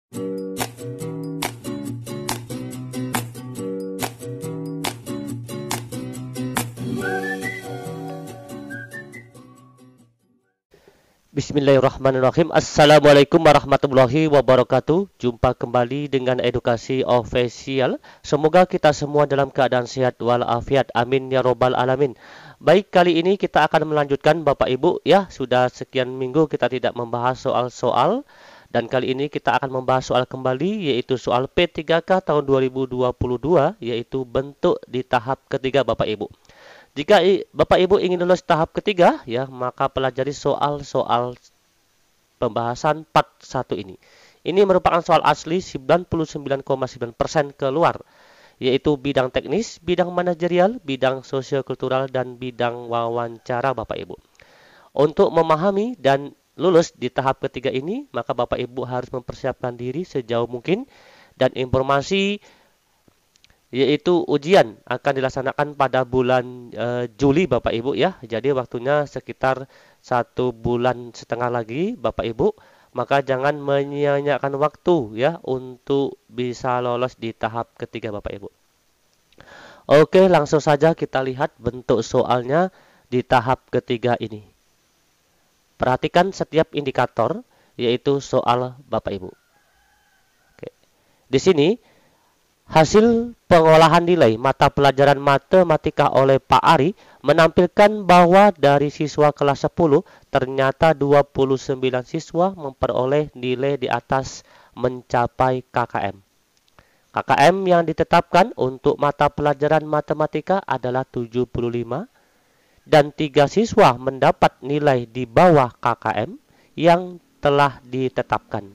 Bismillahirrahmanirrahim. Assalamualaikum warahmatullahi wabarakatuh. Jumpa kembali dengan Edukasi Official. Semoga kita semua dalam keadaan sehat walafiat. Amin ya robbal alamin. Baik, kali ini kita akan melanjutkan Bapak Ibu ya. Sudah sekian minggu kita tidak membahas soal-soal. Dan kali ini kita akan membahas soal kembali, yaitu soal P3K tahun 2022, yaitu bentuk di tahap ketiga Bapak Ibu. Jika Bapak Ibu ingin lulus tahap ketiga ya, maka pelajari soal-soal pembahasan part 1 ini. Ini merupakan soal asli 99,9% keluar, yaitu bidang teknis, bidang manajerial, bidang sosiokultural, dan bidang wawancara Bapak Ibu. Untuk memahami dan lulus di tahap ketiga ini, maka Bapak Ibu harus mempersiapkan diri sejauh mungkin, dan informasi yaitu ujian akan dilaksanakan pada bulan Juli Bapak Ibu ya. Jadi waktunya sekitar 1,5 bulan lagi Bapak Ibu. Maka jangan menyia-nyiakan waktu ya untuk bisa lolos di tahap ketiga Bapak Ibu. Oke, langsung saja kita lihat bentuk soalnya di tahap ketiga ini. Perhatikan setiap indikator yaitu soal Bapak Ibu. Oke. Di sini hasil pengolahan nilai mata pelajaran matematika oleh Pak Ari menampilkan bahwa dari siswa kelas 10 ternyata 29 siswa memperoleh nilai di atas mencapai KKM. KKM yang ditetapkan untuk mata pelajaran matematika adalah 75 dan 3 siswa mendapat nilai di bawah KKM yang telah ditetapkan.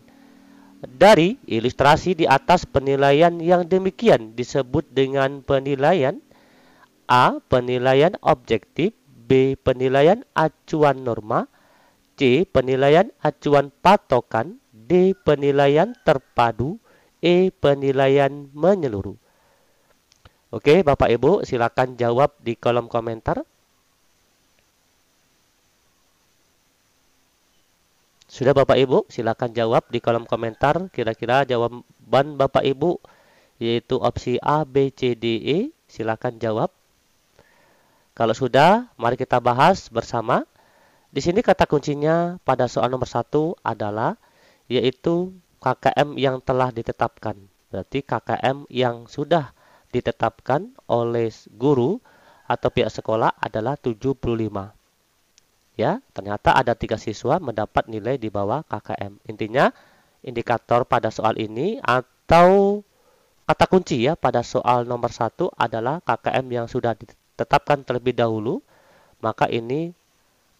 Dari ilustrasi di atas, penilaian yang demikian disebut dengan penilaian A. Penilaian objektif, B. Penilaian acuan norma, C. Penilaian acuan patokan, D. Penilaian terpadu, E. Penilaian menyeluruh. Oke, Bapak Ibu silakan jawab di kolom komentar. Sudah Bapak Ibu, silakan jawab di kolom komentar kira-kira jawaban Bapak Ibu, yaitu opsi A, B, C, D, E. Silakan jawab. Kalau sudah, mari kita bahas bersama. Di sini kata kuncinya pada soal nomor 1 adalah yaitu KKM yang telah ditetapkan. Berarti KKM yang sudah ditetapkan oleh guru atau pihak sekolah adalah 75. Ya, ternyata ada 3 siswa mendapat nilai di bawah KKM. Intinya, indikator pada soal ini atau kata kunci ya pada soal nomor 1 adalah KKM yang sudah ditetapkan terlebih dahulu. Maka ini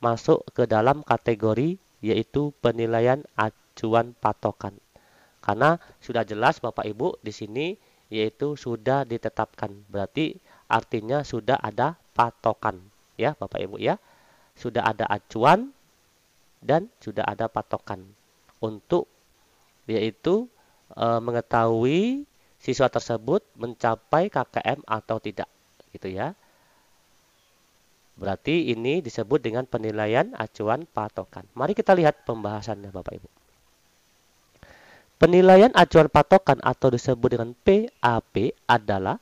masuk ke dalam kategori yaitu penilaian acuan patokan. Karena sudah jelas Bapak Ibu di sini yaitu sudah ditetapkan. Berarti artinya sudah ada patokan ya Bapak Ibu ya. Sudah ada acuan dan sudah ada patokan untuk yaitu mengetahui siswa tersebut mencapai KKM atau tidak gitu ya. Berarti ini disebut dengan penilaian acuan patokan. Mari kita lihat pembahasannya Bapak Ibu. Penilaian acuan patokan atau disebut dengan PAP adalah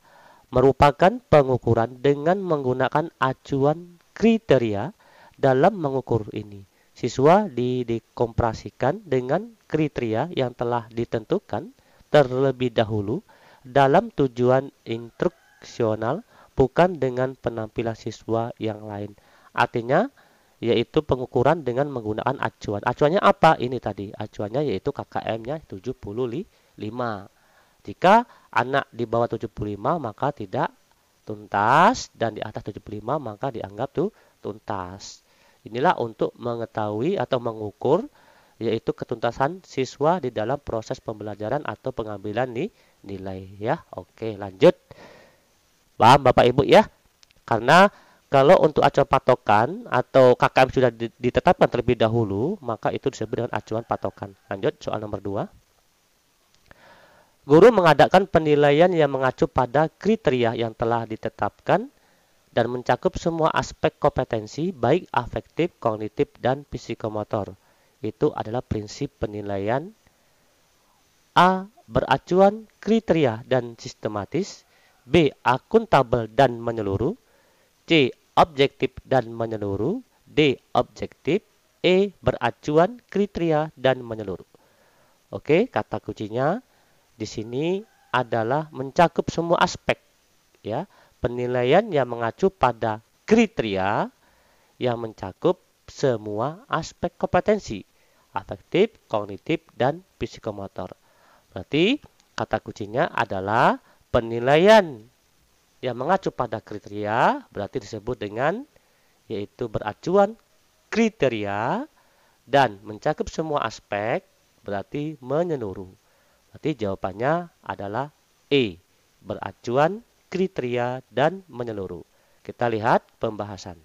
merupakan pengukuran dengan menggunakan acuan kriteria. Dalam mengukur ini, siswa dikomparasikan dengan kriteria yang telah ditentukan terlebih dahulu dalam tujuan instruksional, bukan dengan penampilan siswa yang lain. Artinya, yaitu pengukuran dengan menggunakan acuan. Acuannya apa? Ini tadi, acuannya yaitu KKM-nya 75. Jika anak di bawah 75 maka tidak tuntas, dan di atas 75 maka dianggap tuntas. Inilah untuk mengetahui atau mengukur yaitu ketuntasan siswa di dalam proses pembelajaran atau pengambilan nilai ya. Oke, lanjut. Paham Bapak Ibu ya? Karena kalau untuk acuan patokan atau KKM sudah ditetapkan terlebih dahulu, maka itu disebut dengan acuan patokan. Lanjut soal nomor 2. Guru mengadakan penilaian yang mengacu pada kriteria yang telah ditetapkan dan mencakup semua aspek kompetensi baik afektif, kognitif, dan psikomotor. Itu adalah prinsip penilaian A. Beracuan, kriteria, dan sistematis. B. Akuntabel dan menyeluruh. C. Objektif dan menyeluruh. D. Objektif. E. Beracuan, kriteria, dan menyeluruh. Oke, kata kuncinya di sini adalah mencakup semua aspek, ya. Penilaian yang mengacu pada kriteria yang mencakup semua aspek kompetensi, afektif, kognitif, dan psikomotor. Berarti kata kuncinya adalah penilaian yang mengacu pada kriteria, berarti disebut dengan yaitu beracuan kriteria dan mencakup semua aspek, berarti menyeluruh. Berarti jawabannya adalah E, beracuan kriteria dan menyeluruh. Kita lihat pembahasan.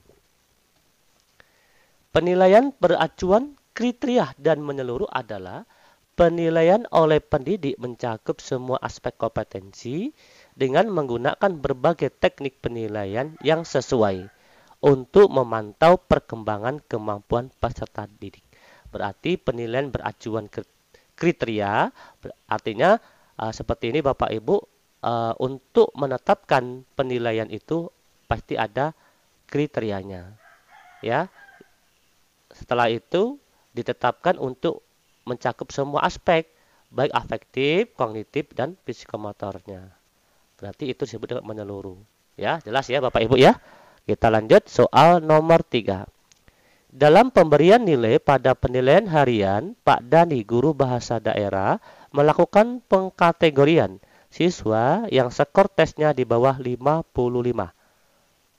Penilaian beracuan kriteria dan menyeluruh adalah penilaian oleh pendidik mencakup semua aspek kompetensi dengan menggunakan berbagai teknik penilaian yang sesuai untuk memantau perkembangan kemampuan peserta didik. Berarti penilaian beracuan kriteria artinya seperti ini Bapak Ibu, untuk menetapkan penilaian itu pasti ada kriterianya, ya. Setelah itu ditetapkan untuk mencakup semua aspek, baik afektif, kognitif, dan psikomotornya. Berarti itu disebut dengan menyeluruh. Ya, jelas ya Bapak Ibu ya. Kita lanjut soal nomor 3. Dalam pemberian nilai pada penilaian harian, Pak Dani, guru bahasa daerah, melakukan pengkategorian siswa yang skor tesnya di bawah 55.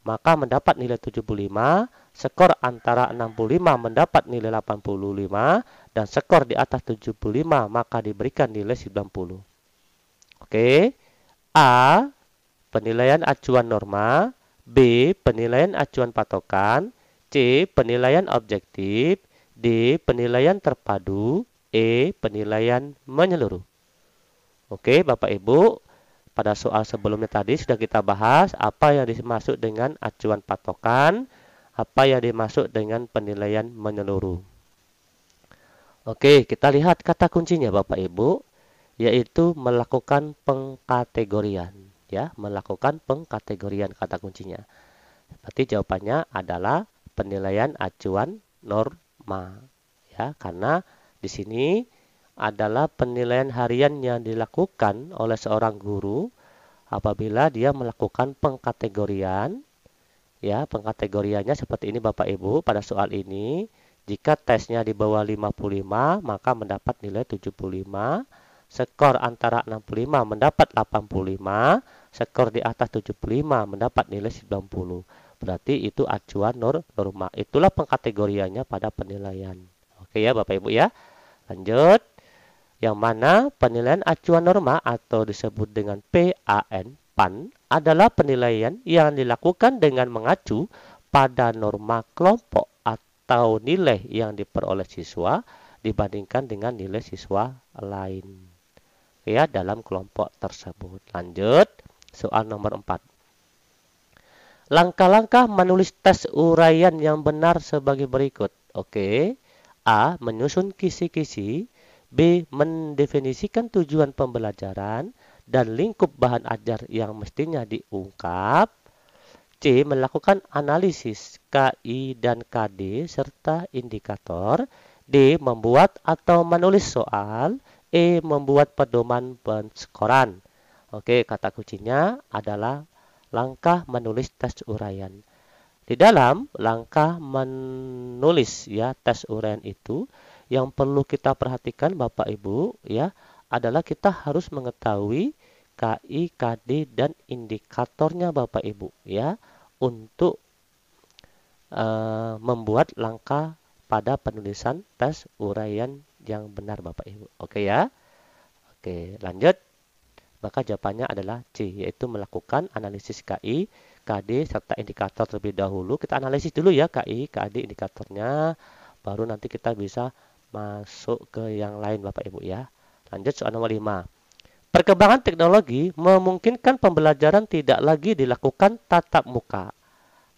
Maka mendapat nilai 75, skor antara 65 mendapat nilai 85, dan skor di atas 75 maka diberikan nilai 90. Oke. A. Penilaian acuan norma. B. Penilaian acuan patokan. C. Penilaian objektif. D. Penilaian terpadu. E. Penilaian menyeluruh. Oke, Bapak Ibu, pada soal sebelumnya tadi sudah kita bahas apa yang dimaksud dengan acuan patokan, apa yang dimaksud dengan penilaian menyeluruh. Oke, kita lihat kata kuncinya Bapak Ibu, yaitu melakukan pengkategorian, ya, melakukan pengkategorian kata kuncinya. Berarti jawabannya adalah penilaian acuan norma, ya, karena di sini adalah penilaian harian yang dilakukan oleh seorang guru apabila dia melakukan pengkategorian. Ya, pengkategoriannya seperti ini Bapak Ibu pada soal ini. Jika tesnya di bawah 55 maka mendapat nilai 75. Skor antara 65 mendapat 85. Skor di atas 75 mendapat nilai 90. Berarti itu acuan norma. Itulah pengkategoriannya pada penilaian. Oke ya Bapak Ibu ya. Lanjut. Yang mana penilaian acuan norma atau disebut dengan PAN, PAN adalah penilaian yang dilakukan dengan mengacu pada norma kelompok atau nilai yang diperoleh siswa dibandingkan dengan nilai siswa lain, ya, dalam kelompok tersebut. Lanjut, soal nomor 4. Langkah-langkah menulis tes uraian yang benar sebagai berikut. Oke. A. Menyusun kisi-kisi. B. Mendefinisikan tujuan pembelajaran dan lingkup bahan ajar yang mestinya diungkap. C. Melakukan analisis KI dan KD serta indikator. D. Membuat atau menulis soal. E. Membuat pedoman penskoran. Oke, kata kuncinya adalah langkah menulis tes uraian. Di dalam langkah menulis ya tes uraian itu, yang perlu kita perhatikan Bapak Ibu ya adalah kita harus mengetahui KI, KD, dan indikatornya Bapak Ibu ya untuk membuat langkah pada penulisan tes uraian yang benar Bapak Ibu. Oke ya. Oke, lanjut. Maka jawabannya adalah C, yaitu melakukan analisis KI, KD, serta indikator terlebih dahulu. Kita analisis dulu ya KI, KD, indikatornya, baru nanti kita bisa masuk ke yang lain Bapak Ibu ya. Lanjut soal nomor 5. Perkembangan teknologi memungkinkan pembelajaran tidak lagi dilakukan tatap muka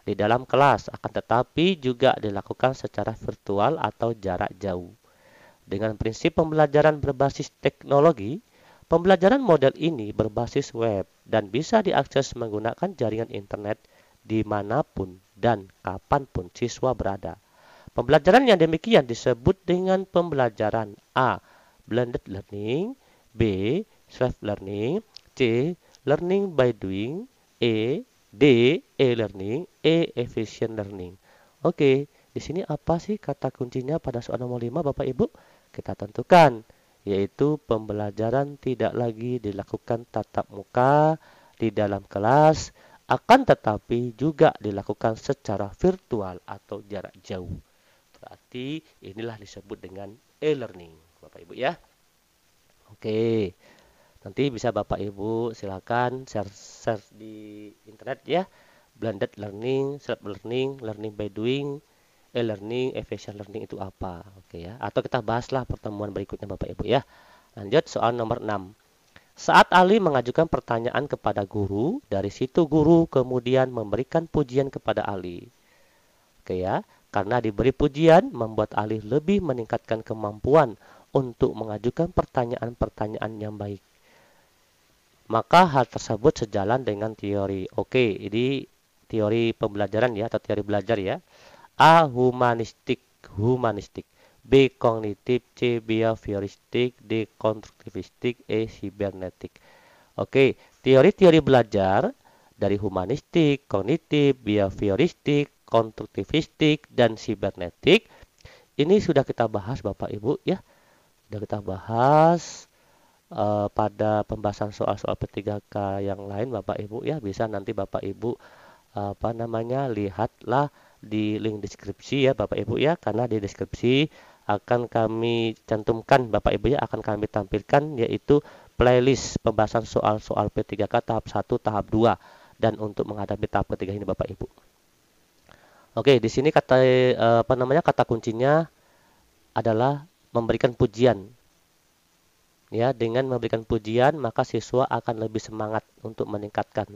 di dalam kelas, akan tetapi juga dilakukan secara virtual atau jarak jauh. Dengan prinsip pembelajaran berbasis teknologi, pembelajaran model ini berbasis web dan bisa diakses menggunakan jaringan internet dimanapun dan kapanpun siswa berada. Pembelajaran yang demikian disebut dengan pembelajaran A. Blended learning, B. Self-learning, C. Learning by doing, D. E-learning, E. Efficient learning. Oke, di sini apa sih kata kuncinya pada soal nomor 5 Bapak Ibu? Kita tentukan, yaitu pembelajaran tidak lagi dilakukan tatap muka di dalam kelas, akan tetapi juga dilakukan secara virtual atau jarak jauh. Berarti inilah disebut dengan e-learning, Bapak Ibu ya. Oke, nanti bisa Bapak Ibu silakan share di internet ya. Blended learning, self learning, learning by doing, e-learning, efficient learning itu apa? Oke ya. Atau kita bahaslah pertemuan berikutnya Bapak Ibu ya. Lanjut soal nomor 6. Saat Ali mengajukan pertanyaan kepada guru, dari situ guru kemudian memberikan pujian kepada Ali. Oke ya. Karena diberi pujian, membuat Ali lebih meningkatkan kemampuan untuk mengajukan pertanyaan-pertanyaan yang baik. Maka hal tersebut sejalan dengan teori. Oke, ini teori pembelajaran ya, atau teori belajar ya. A. Humanistik, B. Kognitif, C. Behavioristik, D. Konstruktivistik, E. Sibernetik. Oke, teori-teori belajar dari humanistik, kognitif, behavioristik, konstruktivistik, dan sibernetik ini sudah kita bahas Bapak Ibu ya. Sudah kita bahas pada pembahasan soal-soal P3K yang lain Bapak Ibu ya. Bisa nanti Bapak Ibu lihatlah di link deskripsi ya Bapak Ibu ya, karena di deskripsi akan kami cantumkan Bapak Ibu ya, akan kami tampilkan yaitu playlist pembahasan soal-soal P3K tahap 1, tahap 2 dan untuk menghadapi tahap ketiga ini Bapak Ibu. Oke, di sini kata kuncinya adalah memberikan pujian. Ya, dengan memberikan pujian maka siswa akan lebih semangat untuk meningkatkan.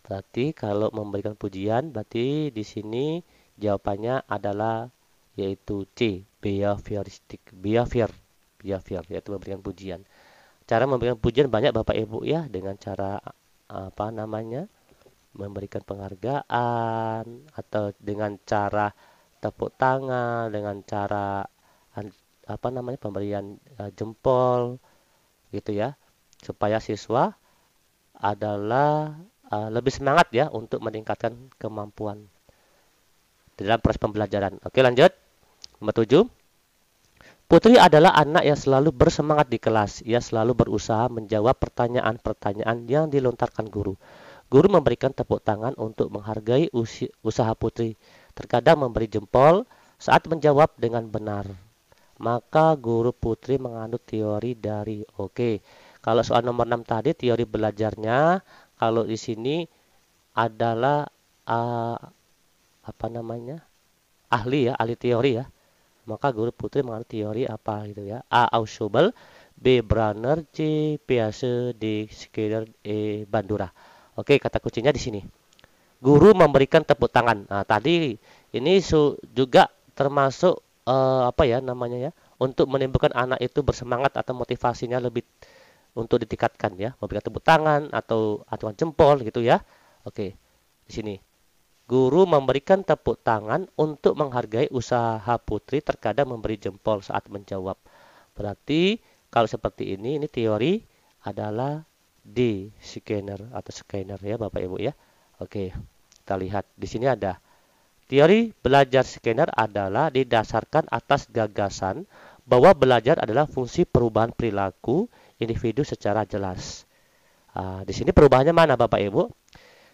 Berarti kalau memberikan pujian, berarti di sini jawabannya adalah yaitu C, behavioristik. Behavior yaitu memberikan pujian. Cara memberikan pujian banyak Bapak Ibu ya, dengan cara memberikan penghargaan atau dengan cara tepuk tangan, dengan cara pemberian jempol gitu ya, supaya siswa adalah lebih semangat ya untuk meningkatkan kemampuan dalam proses pembelajaran. Oke, lanjut. Nomor 7. Putri adalah anak yang selalu bersemangat di kelas. Ia selalu berusaha menjawab pertanyaan-pertanyaan yang dilontarkan guru. Guru memberikan tepuk tangan untuk menghargai usaha Putri. Terkadang memberi jempol saat menjawab dengan benar. Maka guru Putri menganut teori dari kalau soal nomor 6 tadi teori belajarnya, kalau di sini adalah ahli teori ya. Maka guru Putri menganut teori apa gitu ya. A. Ausubel, B. Brunner, C. Peirce, D. Skinner, E. Bandura. Oke, kata kuncinya di sini. Guru memberikan tepuk tangan. Nah, tadi ini juga termasuk untuk menimbulkan anak itu bersemangat atau motivasinya lebih untuk ditingkatkan ya, memberikan tepuk tangan atau aturan jempol gitu ya. Oke, di sini guru memberikan tepuk tangan untuk menghargai usaha Putri, terkadang memberi jempol saat menjawab. Berarti kalau seperti ini teori adalah D, Skinner ya Bapak Ibu ya. Oke, kita lihat di sini ada teori belajar Skinner adalah didasarkan atas gagasan bahwa belajar adalah fungsi perubahan perilaku individu secara jelas. Di sini perubahannya mana Bapak Ibu?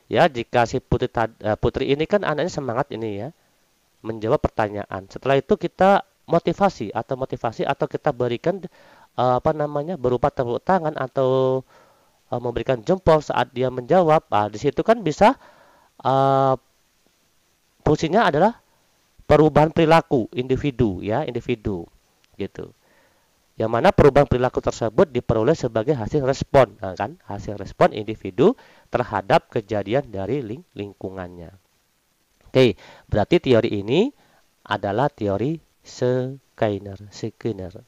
Ya, jika si Putri ini kan anaknya semangat ini ya, menjawab pertanyaan. Setelah itu kita motivasi atau kita berikan berupa tepuk tangan atau memberikan jempol saat dia menjawab. Di situ kan bisa fungsinya adalah perubahan perilaku individu gitu. Yang mana perubahan perilaku tersebut diperoleh sebagai hasil respon, hasil respon individu terhadap kejadian dari lingkungannya. Oke, berarti teori ini adalah teori Skinner.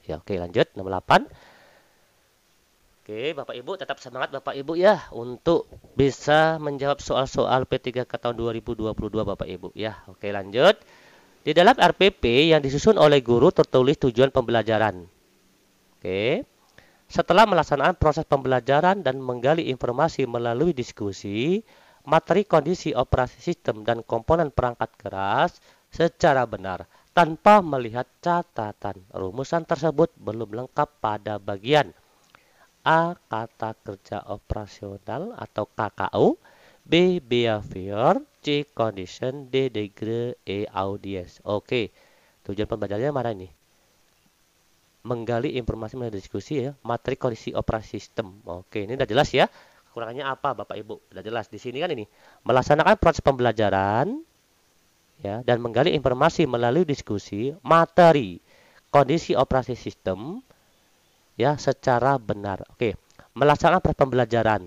Ya, oke, lanjut nomor 8. Oke, Bapak Ibu tetap semangat Bapak Ibu ya untuk bisa menjawab soal-soal P3K tahun 2022 Bapak Ibu ya. Oke, lanjut. Di dalam RPP yang disusun oleh guru tertulis tujuan pembelajaran. Oke. Setelah melaksanakan proses pembelajaran dan menggali informasi melalui diskusi, materi kondisi operasi sistem dan komponen perangkat keras secara benar tanpa melihat catatan. Rumusan tersebut belum lengkap pada bagian A. Kata kerja operasional atau KKO, B. Behavior, C. Condition, D. Degree, E. Audience. Oke, tujuan pembelajarannya mana ini? Menggali informasi melalui diskusi ya, materi kondisi operasi sistem. Oke, ini udah jelas ya. Kekurangannya apa Bapak Ibu? Udah jelas di sini kan ini. Melaksanakan proses pembelajaran ya dan menggali informasi melalui diskusi, materi kondisi operasi sistem ya secara benar. Oke, melaksanakan proses pembelajaran.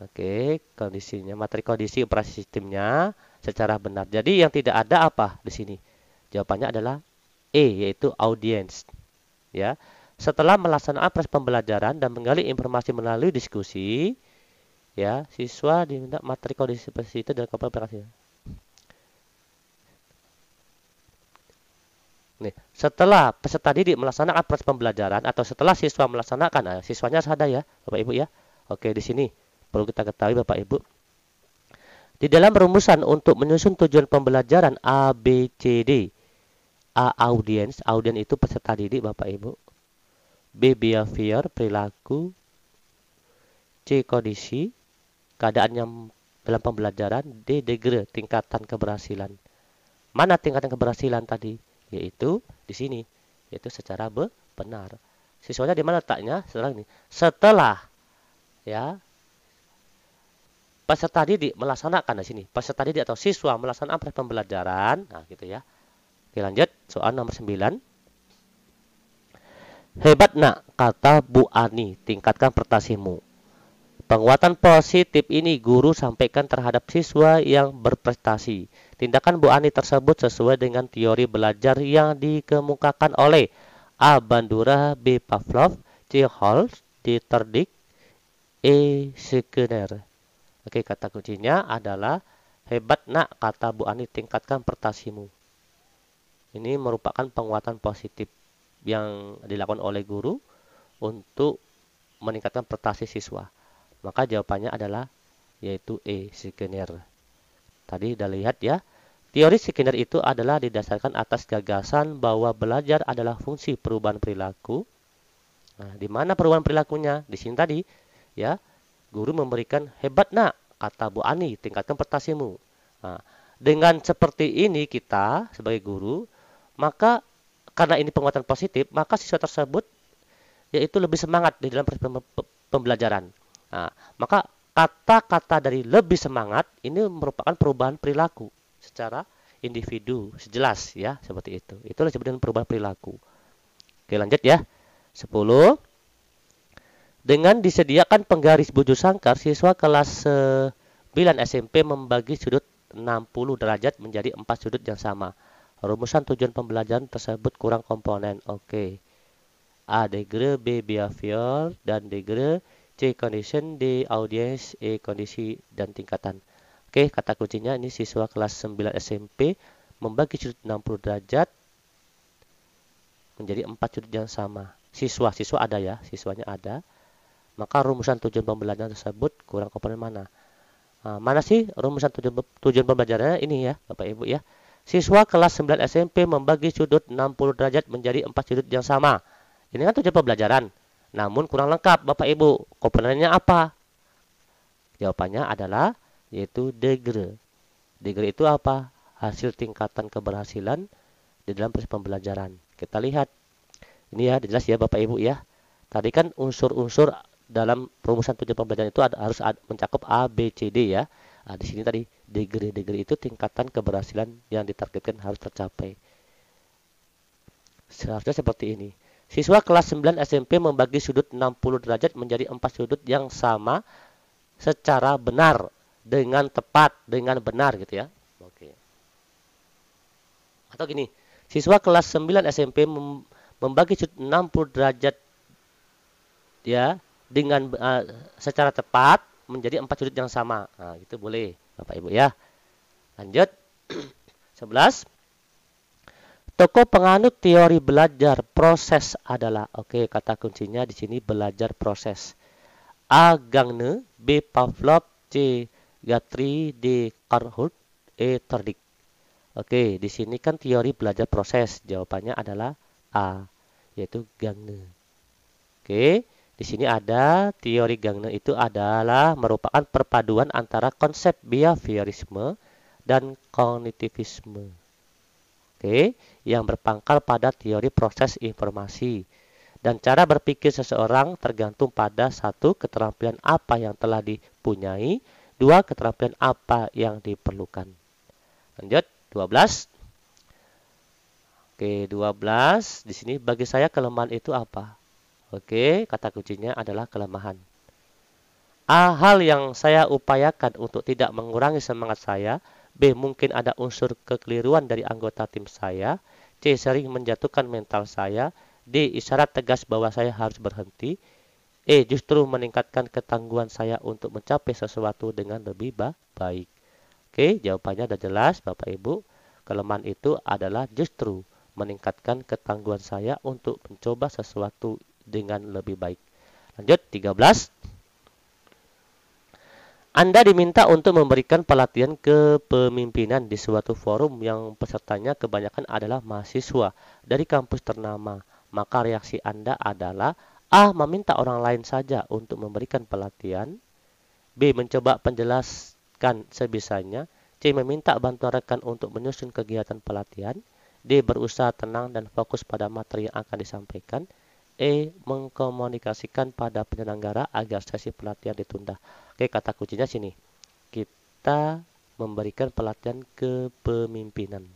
Oke, kondisinya, materi kondisi operasi sistemnya secara benar. Jadi yang tidak ada apa di sini? Jawabannya adalah E, yaitu audience. Ya, setelah melaksanakan proses pembelajaran dan menggali informasi melalui diskusi, ya, siswa diminta materi kondisi seperti itu dan komponen perangkat. Nih, setelah peserta didik melaksanakan proses pembelajaran atau setelah siswa melaksanakan, nah, siswanya ada ya, Bapak Ibu ya. Oke, di sini perlu kita ketahui Bapak Ibu. Di dalam rumusan untuk menyusun tujuan pembelajaran A, B, C, D. A. Audience itu peserta didik Bapak Ibu. B. Behavior, perilaku. C. Kondisi, keadaan yang dalam pembelajaran. D. Degree, tingkatan keberhasilan. Mana tingkatan keberhasilan tadi? Yaitu di sini, yaitu secara benar. Siswanya di mana letaknya? Setelah ya peserta didik melaksanakan di sini. Peserta didik atau siswa melaksanakan proses pembelajaran. Nah, gitu ya. Oke, lanjut soal nomor 9. Hebat nak, kata Bu Ani, tingkatkan prestasimu. Penguatan positif ini guru sampaikan terhadap siswa yang berprestasi. Tindakan Bu Ani tersebut sesuai dengan teori belajar yang dikemukakan oleh A. Bandura, B. Pavlov, C. Holmes, D. Terdik, E. Skinner. Oke, kata kuncinya adalah hebat nak, kata Bu Ani, tingkatkan prestasimu. Ini merupakan penguatan positif yang dilakukan oleh guru untuk meningkatkan prestasi siswa. Maka jawabannya adalah yaitu E. Skinner. Tadi udah lihat ya. Teori Skinner itu adalah didasarkan atas gagasan bahwa belajar adalah fungsi perubahan perilaku. Nah, di mana perubahan perilakunya? Di sini tadi ya. Guru memberikan hebat nak, kata Bu Ani, tingkatkan prestasimu. Nah, dengan seperti ini kita sebagai guru, maka karena ini penguatan positif, maka siswa tersebut yaitu lebih semangat di dalam pembelajaran. Nah, maka kata-kata dari lebih semangat ini merupakan perubahan perilaku secara individu, sejelas ya, seperti itu. Itulah disebut dengan perubahan perilaku. Oke, lanjut ya. 10. Dengan disediakan penggaris bujur sangkar, siswa kelas 9 SMP membagi sudut 60 derajat menjadi 4 sudut yang sama. Rumusan tujuan pembelajaran tersebut kurang komponen. Oke. A. Degree, B. Behavior, dan degree. C. Condition, D. Audience, E. Kondisi dan tingkatan. Oke, kata kuncinya ini siswa kelas 9 SMP membagi sudut 60 derajat menjadi 4 sudut yang sama. Siswa ada ya, siswanya ada. Maka rumusan tujuan pembelajaran tersebut kurang komponen mana? Nah, mana sih rumusan tujuan pembelajarannya ini ya, Bapak Ibu ya. Siswa kelas 9 SMP membagi sudut 60 derajat menjadi 4 sudut yang sama. Ini kan tujuan pembelajaran. Namun kurang lengkap Bapak Ibu. Komponennya apa? Jawabannya adalah yaitu degree. Degree itu apa? Hasil tingkatan keberhasilan di dalam proses pembelajaran. Kita lihat. Ini ya, jelas ya Bapak Ibu ya. Tadi kan unsur-unsur dalam rumusan tujuan pembelajaran itu harus mencakup A, B, C, D ya. Nah, di sini tadi degree itu tingkatan keberhasilan yang ditargetkan harus tercapai. Seharusnya seperti ini. Siswa kelas 9 SMP membagi sudut 60 derajat menjadi 4 sudut yang sama secara benar, dengan tepat, dengan benar gitu ya. Oke. Atau gini, Siswa kelas 9 SMP membagi sudut 60 derajat ya dengan secara tepat menjadi 4 sudut yang sama. Nah, itu boleh Bapak Ibu ya. Lanjut. 11. Tokoh penganut teori belajar proses adalah, oke, kata kuncinya di sini belajar proses. A. Gagne, B. Pavlov, C. Guthrie, D. Carhart, E. Tordik. Oke, di sini kan teori belajar proses. Jawabannya adalah A, yaitu Gagne. Oke, di sini ada teori Gagne itu adalah merupakan perpaduan antara konsep behaviorisme dan kognitivisme. Oke, yang berpangkal pada teori proses informasi. Dan cara berpikir seseorang tergantung pada satu, keterampilan apa yang telah dipunyai, dua, keterampilan apa yang diperlukan. Lanjut, 12. Oke, 12. Di sini bagi saya kelemahan itu apa? Oke, kata kuncinya adalah kelemahan. A. Hal yang saya upayakan untuk tidak mengurangi semangat saya. B. Mungkin ada unsur kekeliruan dari anggota tim saya. C. Sering menjatuhkan mental saya. D. Isyarat tegas bahwa saya harus berhenti. E. Justru meningkatkan ketangguhan saya untuk mencapai sesuatu dengan lebih baik. Oke, jawabannya sudah jelas Bapak Ibu. Kelemahan itu adalah justru meningkatkan ketangguhan saya untuk mencoba sesuatu dengan lebih baik. Lanjut, 13. Anda diminta untuk memberikan pelatihan kepemimpinan di suatu forum yang pesertanya kebanyakan adalah mahasiswa dari kampus ternama. Maka reaksi Anda adalah A. Meminta orang lain saja untuk memberikan pelatihan. B. Mencoba penjelaskan sebisanya. C. Meminta bantuan rekan untuk menyusun kegiatan pelatihan. D. Berusaha tenang dan fokus pada materi yang akan disampaikan. E. Mengkomunikasikan pada penyelenggara agar sesi pelatihan ditunda. Oke, kata kuncinya sini. Kita memberikan pelatihan kepemimpinan.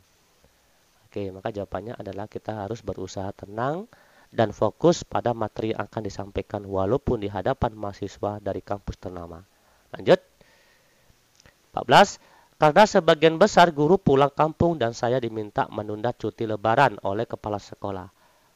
Oke, maka jawabannya adalah kita harus berusaha tenang dan fokus pada materi yang akan disampaikan walaupun di hadapan mahasiswa dari kampus ternama. Lanjut. 14. Karena sebagian besar guru pulang kampung dan saya diminta menunda cuti lebaran oleh kepala sekolah.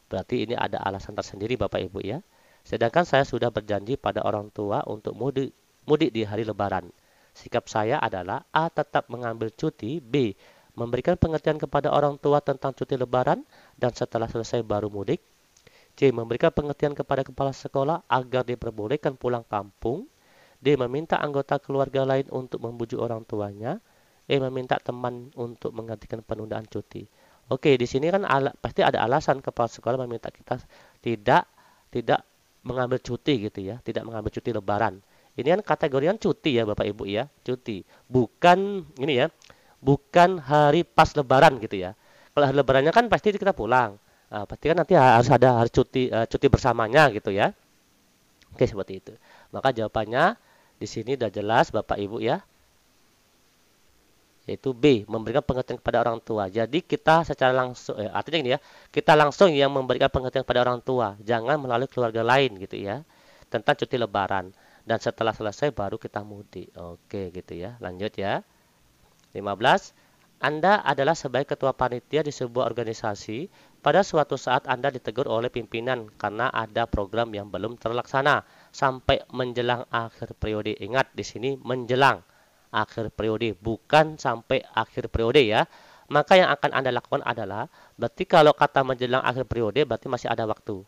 Berarti ini ada alasan tersendiri Bapak Ibu ya. Sedangkan saya sudah berjanji pada orang tua untuk mudik di hari lebaran. Sikap saya adalah A. Tetap mengambil cuti. B. Memberikan pengertian kepada orang tua tentang cuti lebaran dan setelah selesai baru mudik. C. Memberikan pengertian kepada kepala sekolah agar diperbolehkan pulang kampung. D. Meminta anggota keluarga lain untuk membujuk orang tuanya. E. Meminta teman untuk menggantikan penundaan cuti. Oke, di sini kan pasti ada alasan kepala sekolah meminta kita tidak mengambil cuti gitu ya, tidak mengambil cuti lebaran. Ini kan kategorian cuti ya Bapak Ibu ya, cuti. Bukan ini ya, bukan hari pas lebaran gitu ya. Kalau hari lebarannya kan pasti kita pulang. Nah, pasti kan nanti harus ada hari cuti bersamanya gitu ya. Oke, seperti itu. Maka jawabannya di sini udah jelas Bapak Ibu ya. Yaitu B, memberikan pengertian kepada orang tua. Jadi kita secara langsung, artinya ini ya, kita langsung yang memberikan pengertian kepada orang tua, jangan melalui keluarga lain gitu ya, tentang cuti lebaran. Dan setelah selesai baru kita mudik. Oke gitu ya, lanjut ya. 15. Anda adalah sebagai ketua panitia di sebuah organisasi. Pada suatu saat Anda ditegur oleh pimpinan karena ada program yang belum terlaksana sampai menjelang akhir periode. Ingat di sini menjelang akhir periode, bukan sampai akhir periode ya. Maka yang akan Anda lakukan adalah, berarti kalau kata menjelang akhir periode berarti masih ada waktu.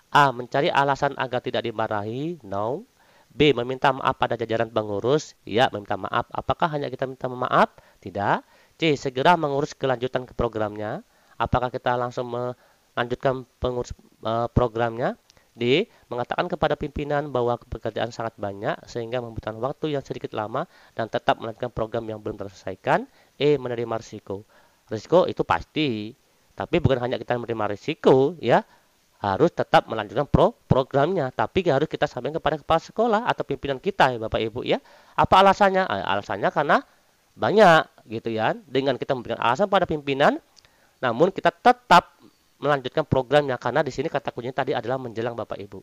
A. Mencari alasan agar tidak dimarahi. No. B. Meminta maaf pada jajaran pengurus. Ya, meminta maaf. Apakah hanya kita minta maaf? Tidak. C. Segera mengurus kelanjutan ke programnya. Apakah kita langsung melanjutkan pengurus programnya? D. Mengatakan kepada pimpinan bahwa pekerjaan sangat banyak sehingga membutuhkan waktu yang sedikit lama dan tetap melanjutkan program yang belum terselesaikan. E. Menerima risiko. Risiko itu pasti, tapi bukan hanya kita menerima risiko ya, harus tetap melanjutkan programnya, tapi harus kita sampaikan kepada kepala sekolah atau pimpinan kita ya Bapak Ibu ya. Apa alasannya? Alasannya karena banyak gitu ya. Dengan kita memberikan alasan pada pimpinan, namun kita tetap melanjutkan programnya karena di sini kata kuncinya tadi adalah menjelang Bapak Ibu.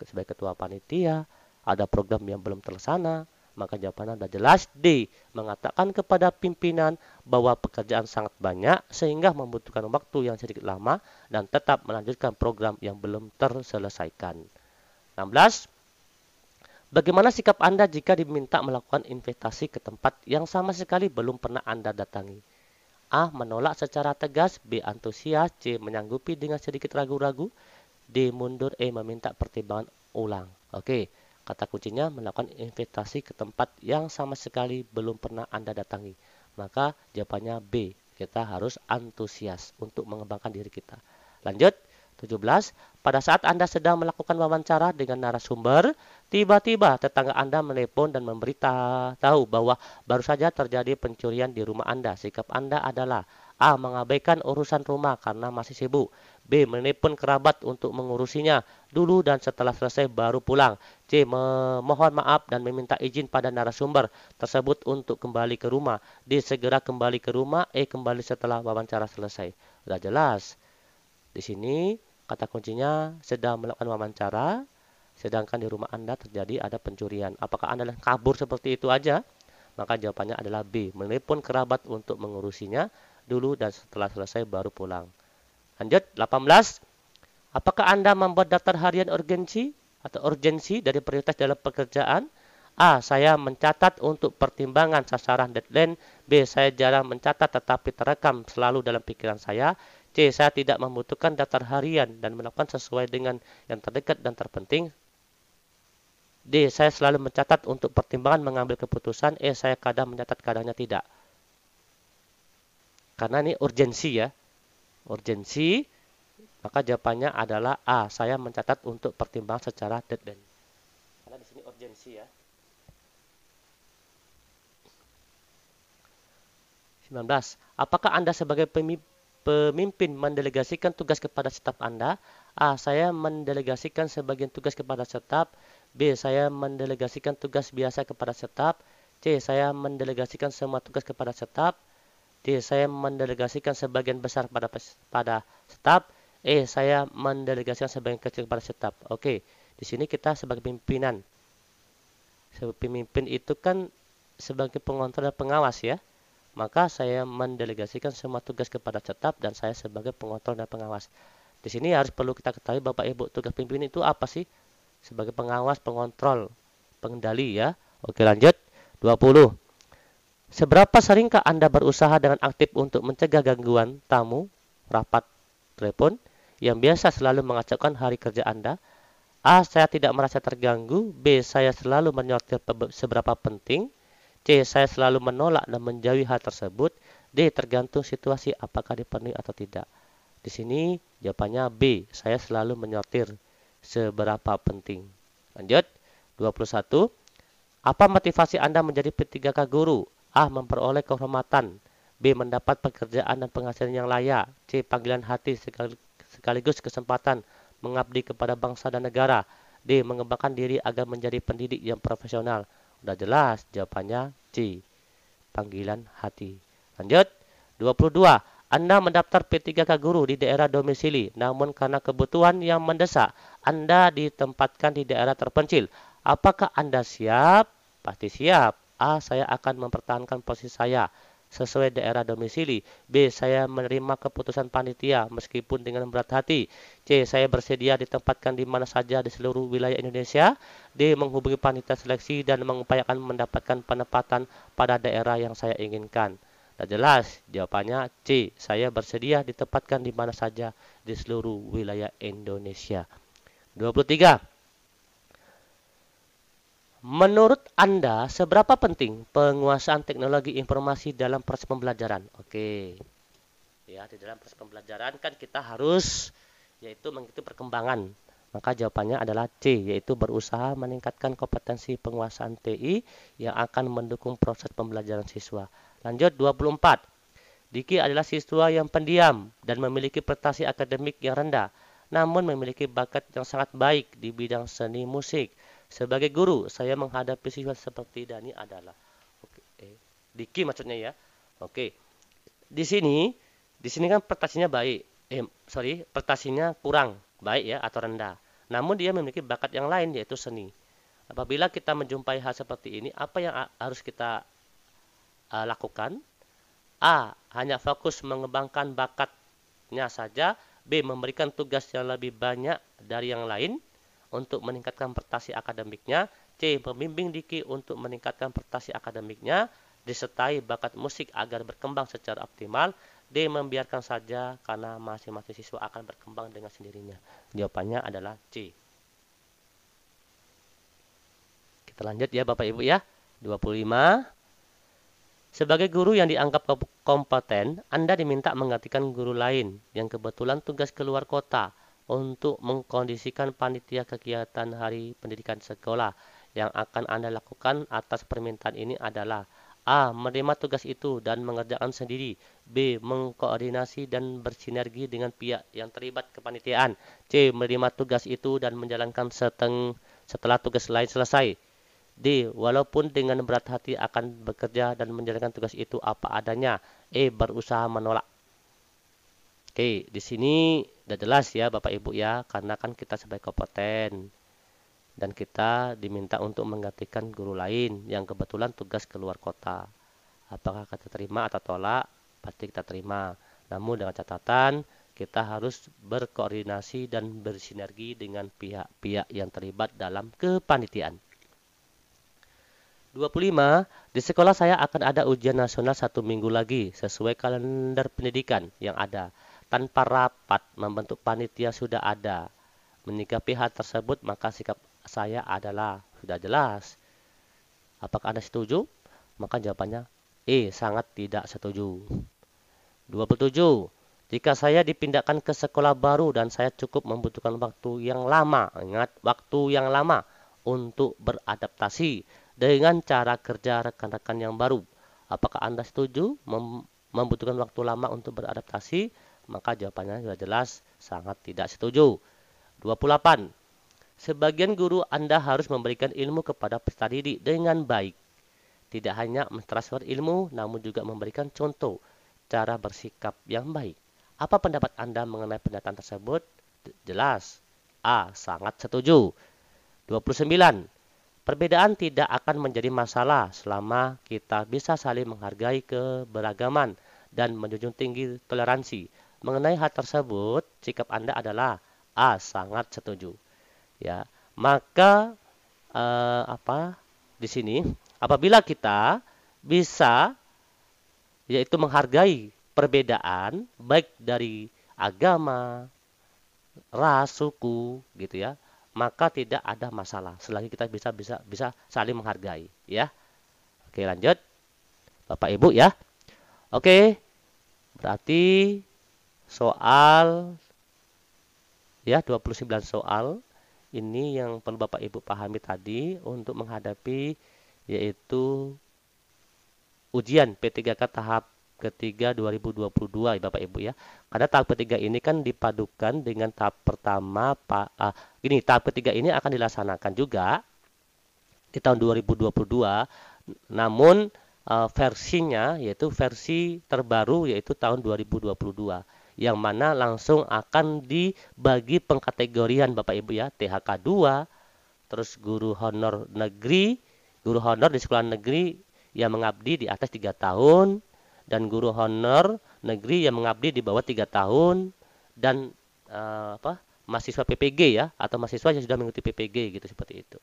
Sebagai ketua panitia, ada program yang belum terlaksana, Maka jawabannya sudah jelas. D. Mengatakan kepada pimpinan bahwa pekerjaan sangat banyak sehingga membutuhkan waktu yang sedikit lama dan tetap melanjutkan program yang belum terselesaikan. 16. Bagaimana sikap Anda jika diminta melakukan investasi ke tempat yang sama sekali belum pernah Anda datangi? A. Menolak secara tegas. B. Antusias. C. Menyanggupi dengan sedikit ragu-ragu. D. Mundur. E. Meminta pertimbangan ulang. Oke, kata kuncinya melakukan investasi ke tempat yang sama sekali belum pernah Anda datangi. Maka jawabannya B. Kita harus antusias untuk mengembangkan diri kita. Lanjut. 17. Pada saat Anda sedang melakukan wawancara dengan narasumber, tiba-tiba tetangga Anda menelpon dan memberitahu bahwa baru saja terjadi pencurian di rumah Anda. Sikap Anda adalah A. Mengabaikan urusan rumah karena masih sibuk. B. Menelpon kerabat untuk mengurusinya dulu dan setelah selesai baru pulang. C. Memohon maaf dan meminta izin pada narasumber tersebut untuk kembali ke rumah. D. Segera kembali ke rumah. E. Kembali setelah wawancara selesai. Sudah jelas. Di sini kata kuncinya sedang melakukan wawancara, sedangkan di rumah Anda terjadi ada pencurian. Apakah Anda kabur seperti itu aja? Maka jawabannya adalah B. Menelpon kerabat untuk mengurusinya dulu dan setelah selesai baru pulang. Lanjut, 18. Apakah Anda membuat daftar harian urgensi atau urgensi dari prioritas dalam pekerjaan? A. Saya mencatat untuk pertimbangan sasaran deadline. B. Saya jarang mencatat tetapi terekam selalu dalam pikiran saya. C. Saya tidak membutuhkan daftar harian dan melakukan sesuai dengan yang terdekat dan terpenting. D. Saya selalu mencatat untuk pertimbangan mengambil keputusan. E. Saya kadang mencatat, kadangnya tidak. Karena ini urgensi ya. Urgensi, maka jawabannya adalah A. Saya mencatat untuk pertimbangan secara deadline. Karena di sini urgensi ya. 19. Apakah Anda sebagai pemimpin mendelegasikan tugas kepada staf Anda? A. Saya mendelegasikan sebagian tugas kepada staf. B. Saya mendelegasikan tugas biasa kepada staf. C. Saya mendelegasikan semua tugas kepada staf. D. Saya mendelegasikan sebagian besar pada staf. E. Saya mendelegasikan sebagian kecil kepada staf. Oke, di sini kita sebagai pimpinan. Sebagai pemimpin itu kan sebagai pengontrol dan pengawas ya. Maka saya mendelegasikan semua tugas kepada staf dan saya sebagai pengontrol dan pengawas. Di sini harus perlu kita ketahui Bapak Ibu, tugas pimpinan itu apa sih? Sebagai pengawas, pengontrol, pengendali ya. Oke, lanjut. 20. Seberapa seringkah Anda berusaha dengan aktif untuk mencegah gangguan tamu, rapat, telepon yang biasa selalu mengacaukan hari kerja Anda? A. Saya tidak merasa terganggu. B. Saya selalu menyortir seberapa penting. C. Saya selalu menolak dan menjauhi hal tersebut. D. Tergantung situasi apakah dipenuhi atau tidak. Di sini jawabannya B. Saya selalu menyortir seberapa penting. Lanjut. 21. Apa motivasi Anda menjadi P3K guru? A. Memperoleh kehormatan. B. Mendapat pekerjaan dan penghasilan yang layak. C. Panggilan hati sekaligus kesempatan mengabdi kepada bangsa dan negara. D. Mengembangkan diri agar menjadi pendidik yang profesional. Udah jelas jawabannya C. Panggilan hati. Lanjut. 22. Anda mendaftar P3K guru di daerah domisili, namun karena kebutuhan yang mendesak, Anda ditempatkan di daerah terpencil. Apakah Anda siap? Pasti siap. A. Saya akan mempertahankan posisi saya sesuai daerah domisili. B. Saya menerima keputusan panitia meskipun dengan berat hati. C. Saya bersedia ditempatkan di mana saja di seluruh wilayah Indonesia. D. Menghubungi panitia seleksi dan mengupayakan mendapatkan penempatan pada daerah yang saya inginkan. Sudah jelas jawabannya C. Saya bersedia ditempatkan di mana saja di seluruh wilayah Indonesia. 23. Menurut Anda, seberapa penting penguasaan teknologi informasi dalam proses pembelajaran? Oke. Ya, di dalam proses pembelajaran kan kita harus yaitu mengikuti perkembangan. Maka jawabannya adalah C, yaitu berusaha meningkatkan kompetensi penguasaan TI yang akan mendukung proses pembelajaran siswa. Lanjut 24. Diki adalah siswa yang pendiam dan memiliki prestasi akademik yang rendah, namun memiliki bakat yang sangat baik di bidang seni musik. Sebagai guru, saya menghadapi siswa seperti Dani adalah Diki maksudnya ya. Oke. Di sini kan prestasinya baik. Prestasinya kurang baik ya atau rendah. Namun dia memiliki bakat yang lain yaitu seni. Apabila kita menjumpai hal seperti ini, apa yang harus kita lakukan? A. Hanya fokus mengembangkan bakatnya saja. B. Memberikan tugas yang lebih banyak dari yang lain untuk meningkatkan prestasi akademiknya. C. Membimbing Diki untuk meningkatkan prestasi akademiknya, disertai bakat musik agar berkembang secara optimal. D. Membiarkan saja karena masing-masing siswa akan berkembang dengan sendirinya. Jawabannya adalah C. Kita lanjut ya Bapak Ibu ya. 25. Sebagai guru yang dianggap kompeten, Anda diminta menggantikan guru lain yang kebetulan tugas keluar kota untuk mengkondisikan panitia kegiatan hari pendidikan sekolah. Yang akan Anda lakukan atas permintaan ini adalah A. Menerima tugas itu dan mengerjakan sendiri. B. Mengkoordinasi dan bersinergi dengan pihak yang terlibat kepanitiaan. C. Menerima tugas itu dan menjalankan setelah tugas lain selesai. D. Walaupun dengan berat hati akan bekerja dan menjalankan tugas itu apa adanya. E. Berusaha menolak. Oke, di sini udah jelas ya Bapak Ibu ya, karena kan kita sebagai kompeten dan kita diminta untuk menggantikan guru lain yang kebetulan tugas keluar kota. Apakah kita terima atau tolak? Pasti kita terima. Namun dengan catatan kita harus berkoordinasi dan bersinergi dengan pihak-pihak yang terlibat dalam kepanitiaan. 25. Di sekolah saya akan ada ujian nasional 1 minggu lagi sesuai kalender pendidikan yang ada. Tanpa rapat membentuk panitia sudah ada. Menyikapi hal tersebut maka sikap saya adalah sudah jelas. Apakah Anda setuju? Maka jawabannya E. Sangat tidak setuju. 27. Jika saya dipindahkan ke sekolah baru dan saya cukup membutuhkan waktu yang lama, ingat waktu yang lama untuk beradaptasi dengan cara kerja rekan-rekan yang baru. Apakah Anda setuju membutuhkan waktu lama untuk beradaptasi? Maka jawabannya sudah jelas, sangat tidak setuju. 28. Sebagian guru Anda harus memberikan ilmu kepada peserta didik dengan baik. Tidak hanya mentransfer ilmu, namun juga memberikan contoh cara bersikap yang baik. Apa pendapat Anda mengenai pernyataan tersebut? Jelas. A. Sangat setuju. 29. Perbedaan tidak akan menjadi masalah selama kita bisa saling menghargai keberagaman dan menjunjung tinggi toleransi. Mengenai hal tersebut, sikap Anda adalah A. Sangat setuju. Ya, maka di sini apabila kita bisa yaitu menghargai perbedaan baik dari agama, ras, suku, gitu ya, maka tidak ada masalah selagi kita bisa saling menghargai ya. Oke, lanjut Bapak Ibu ya. Oke, berarti soal ya 29 soal ini yang perlu Bapak Ibu pahami tadi untuk menghadapi yaitu ujian P3K tahap ketiga 2022 ya Bapak Ibu ya. Karena tahap ketiga ini kan dipadukan dengan tahap pertama tahap ketiga ini akan dilaksanakan juga di tahun 2022. Namun versinya yaitu versi terbaru yaitu tahun 2022 yang mana langsung akan dibagi pengkategorian Bapak Ibu ya, THK 2, terus guru honor negeri, guru honor di sekolah negeri yang mengabdi di atas 3 tahun, dan guru honor negeri yang mengabdi di bawah 3 tahun, dan mahasiswa PPG ya, atau mahasiswa yang sudah mengikuti PPG gitu, seperti itu.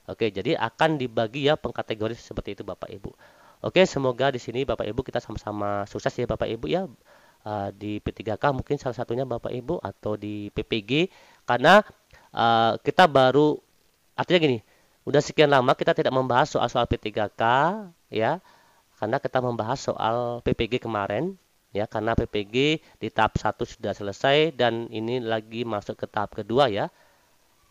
Oke, jadi akan dibagi ya pengkategori seperti itu Bapak Ibu. Oke, semoga di sini Bapak Ibu kita sama-sama sukses ya Bapak Ibu ya. Di P3K mungkin salah satunya Bapak Ibu atau di PPG, karena kita baru artinya gini, udah sekian lama kita tidak membahas soal P3K ya, karena kita membahas soal PPG kemarin ya, karena PPG di tahap 1 sudah selesai dan ini lagi masuk ke tahap kedua ya.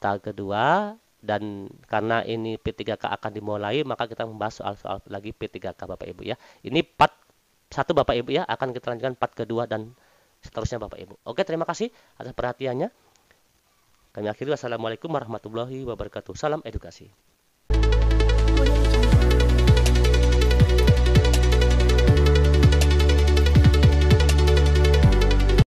Tahap kedua, dan karena ini P3K akan dimulai maka kita membahas soal lagi P3K Bapak Ibu ya. Ini part 1 Bapak Ibu ya, akan kita lanjutkan part kedua dan seterusnya Bapak Ibu. Oke, terima kasih atas perhatiannya. Kami akhiri, wassalamualaikum warahmatullahi wabarakatuh. Salam edukasi.